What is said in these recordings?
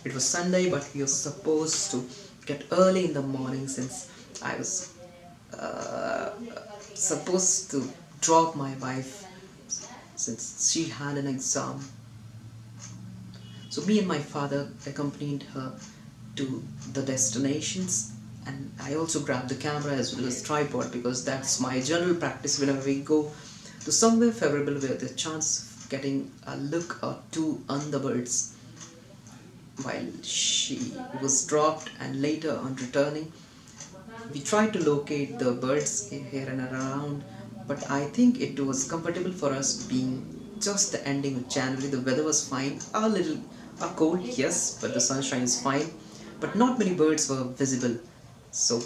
It was Sunday, but we were supposed to get early in the morning since I was uh, supposed to drop my wife since she had an exam. So me and my father accompanied her to the destinations, and I also grabbed the camera as well as tripod because that's my general practice whenever we go to somewhere favorable where the chance of getting a look or two on the birds. While she was dropped and later on returning, we tried to locate the birds here and around, but I think it was comfortable for us being just the ending of January. The weather was fine, a little cold, yes, but the sunshine is fine. But not many birds were visible. So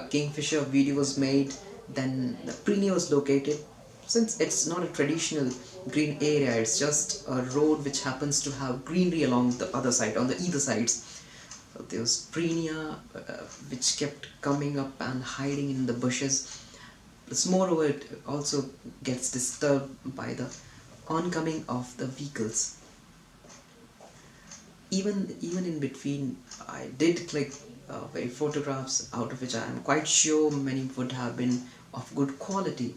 kingfisher video was made. Then the prenia was located. Since it's not a traditional green area, it's just a road which happens to have greenery along the other side, on the either sides. So there was prenia, which kept coming up and hiding in the bushes. Plus, moreover, it also gets disturbed by the oncoming of the vehicles. Even in between, I did click very photographs, out of which I am quite sure many would have been of good quality.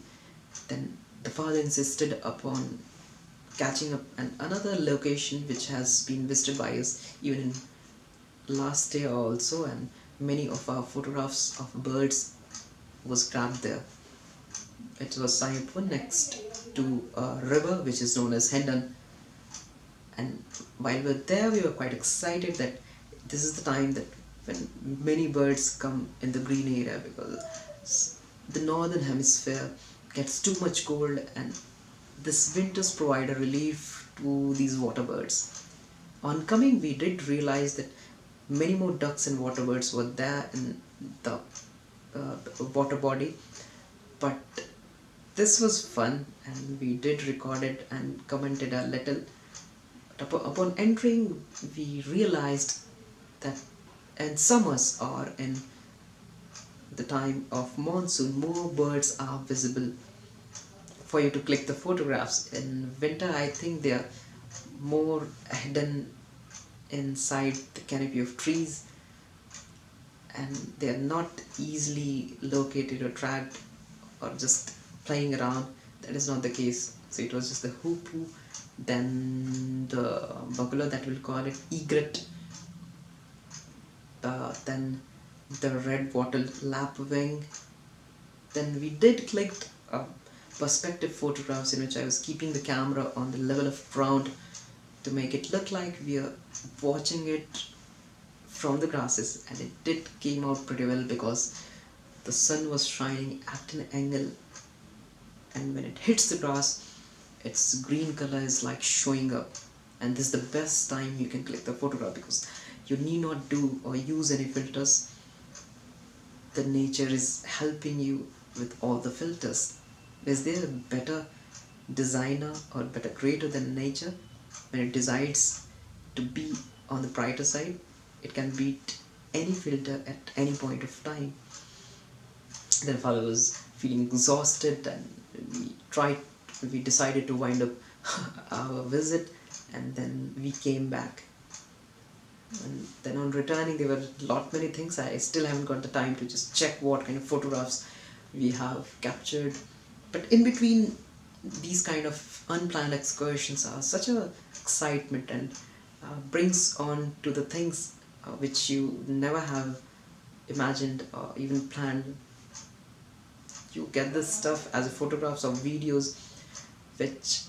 Then the father insisted upon catching up another location which has been visited by us even in last year also, and many of our photographs of birds was grabbed there. It was Saipur next to a river which is known as Hendon, and while we were there we were quite excited that this is the time that when many birds come in the green area, because the northern hemisphere gets too much cold and this winters provide a relief to these water birds. On coming, we did realize that many more ducks and water birds were there in the water body, but this was fun and we did record it and commented a little. Upon entering, we realized that in summers or in the time of monsoon, more birds are visible for you to click the photographs. In winter, I think they are more hidden inside the canopy of trees and they are not easily located or tracked or just playing around. That is not the case. So it was just the hoopoe, then the buffalo, that we'll call it egret, then the red wattled lapwing. Then we did click perspective photographs in which I was keeping the camera on the level of ground to make it look like we are watching it from the grasses, and it did came out pretty well because the sun was shining at an angle, and when it hits the grass its green color is like showing up, and this is the best time you can click the photograph because you need not do or use any filters. The nature is helping you with all the filters. Is there a better designer or better creator than nature? When it decides to be on the brighter side, it can beat any filter at any point of time. Then father was feeling exhausted and we decided to wind up our visit, and then we came back. And then on returning there were a lot many things. I still haven't got the time to just check what kind of photographs we have captured, but in between these kind of unplanned excursions are such a excitement and brings on to the things which you never have imagined or even planned. You get this stuff as photographs or videos which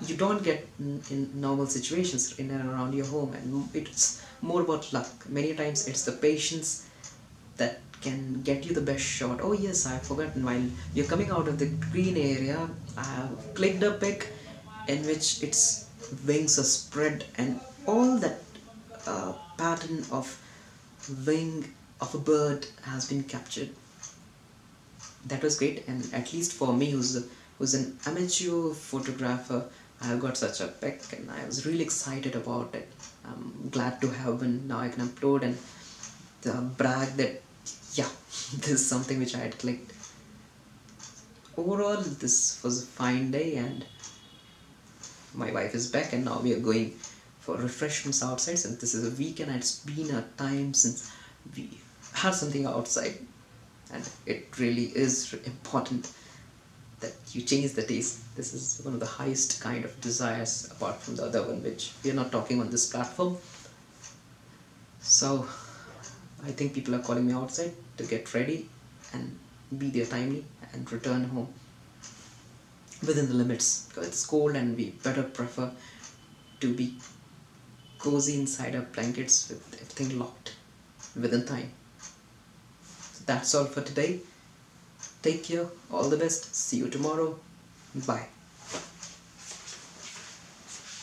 you don't get in normal situations in and around your home, and it's more about luck. Many times it's the patience that can get you the best shot. Oh yes, I've forgotten, while you're coming out of the green area I have clicked a pic in which its wings are spread and all that pattern of wing of a bird has been captured. That was great, and at least for me who's an amateur photographer, I got such a pic and I was really excited about it. I'm glad to have one now I can upload and brag that yeah, this is something which I had clicked. Overall, this was a fine day and my wife is back and now we are going for refreshments outside, since this is a weekend and it's been a time since we had something outside, and it really is important that you change the taste. This is one of the highest kind of desires apart from the other one, which we are not talking on this platform. So I think people are calling me outside to get ready and be there timely and return home within the limits, because it's cold and we better prefer to be cozy inside our blankets with everything locked within time. So that's all for today. Take care, all the best, see you tomorrow, bye.